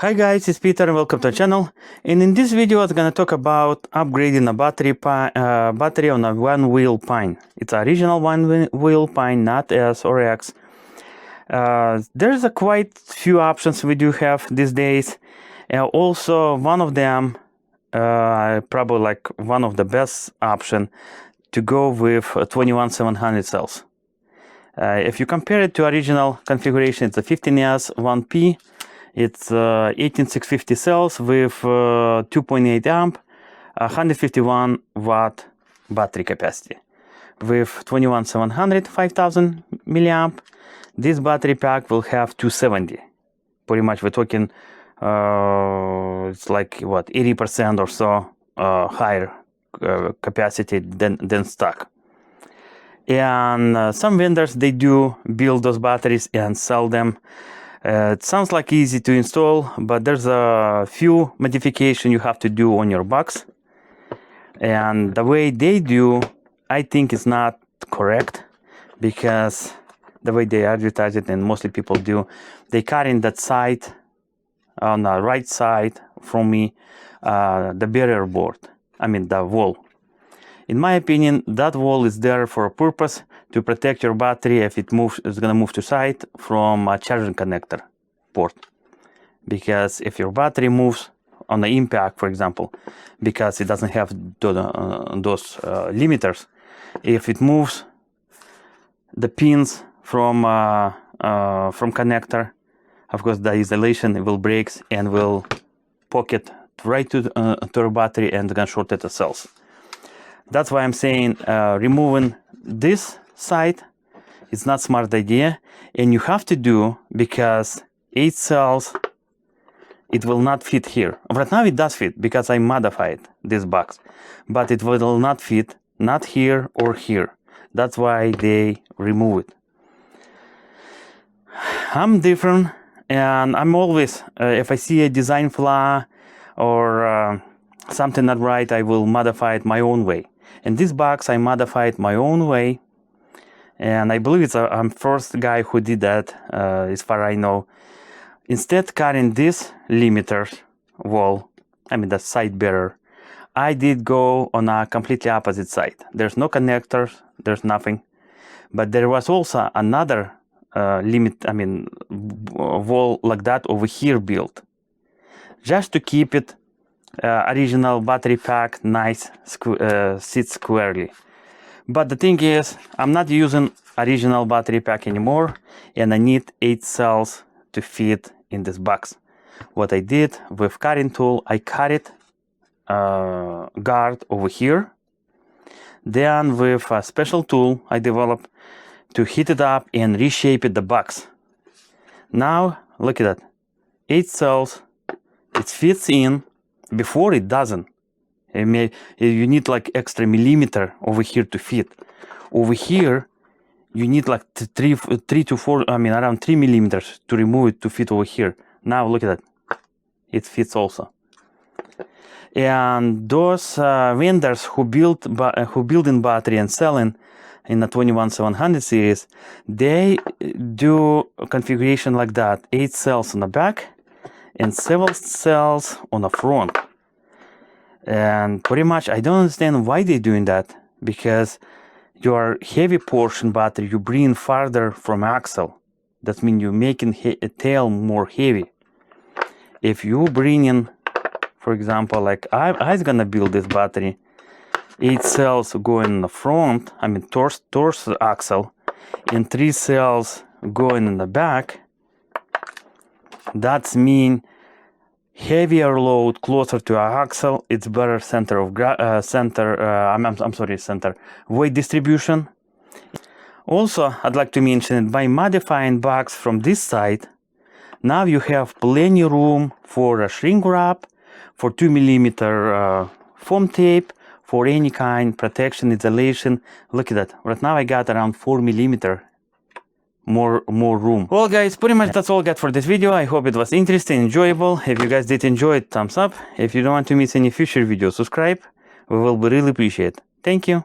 Hi guys, it's Peter and welcome to our channel. And in this video I'm gonna talk about upgrading a battery on a Onewheel Pint. It's original Onewheel Pint, not S or X. There's a quite few options we do have these days. Also, one of them, probably like one of the best option to go with 21700 cells. If you compare it to original configuration, it's a 15S 1P. It's 18650 cells with 2.8 amp, 151 watt battery capacity. With 21700, 5000 milliamp, this battery pack will have 270. Pretty much we're talking, it's like what, 80% or so higher capacity than stock. And some vendors, they do build those batteries and sell them. It sounds like easy to install, but there's a few modifications you have to do on your box. And the way they do, I think is not correct, because the way they advertise it, and mostly people do, they cut in that side, on the right side from me, the barrier board, I mean the wall. In my opinion, that wall is there for a purpose to protect your battery if it moves, it's gonna move to side from a charging connector port. Because if your battery moves on the impact, for example, because it doesn't have those limiters, if it moves the pins from connector, of course the isolation will break and will pocket right to your battery and gonna short the cells. That's why I'm saying removing this side is not smart idea, and you have to do, because 8 cells, it will not fit here. Right now it does fit because I modified this box, but it will not fit, not here or here. That's why they remove it. I'm different, and I'm always, if I see a design flaw or something not right, I will modify it my own way. In this box, I modified my own way, and I believe it's I'm first guy who did that, as far as I know. Instead cutting this limiter wall, I mean the side barrier, I did go on a completely opposite side. There's no connectors, there's nothing, but there was also another wall like that over here built, just to keep it original battery pack nice, sits squarely. But the thing is, I'm not using original battery pack anymore, and I need 8 cells to fit in this box. What I did with cutting tool, I cut it guard over here. Then with a special tool I developed to heat it up and reshape it the box. Now look at that, 8 cells, it fits in. Before it doesn't. You need like extra millimeter over here to fit. Over here, you need like 3 to 4, around 3 millimeters to remove it to fit over here. Now look at that, it fits also. And those vendors who building battery and selling in the 21700 series, they do a configuration like that: 8 cells on the back and 7 cells on the front. And pretty much I don't understand why they're doing that, because your heavy portion battery you bring farther from axle. That means you're making a tail more heavy. If you bring in, for example, like I was gonna build this battery, 8 cells going in the front, towards the axle, and 3 cells going in the back. That's mean heavier load closer to our axle. It's better center weight distribution. Also, I'd like to mention that by modifying box from this side, now you have plenty room for a shrink wrap, for 2 millimeter foam tape, for any kind protection, insulation. Look at that. Right now I got around 4 millimeter more room. Well guys, pretty much that's all I got for this video. I hope it was interesting, enjoyable. If you guys did enjoy it, thumbs up. If you don't want to miss any future videos, subscribe. We will be really appreciate it. Thank you.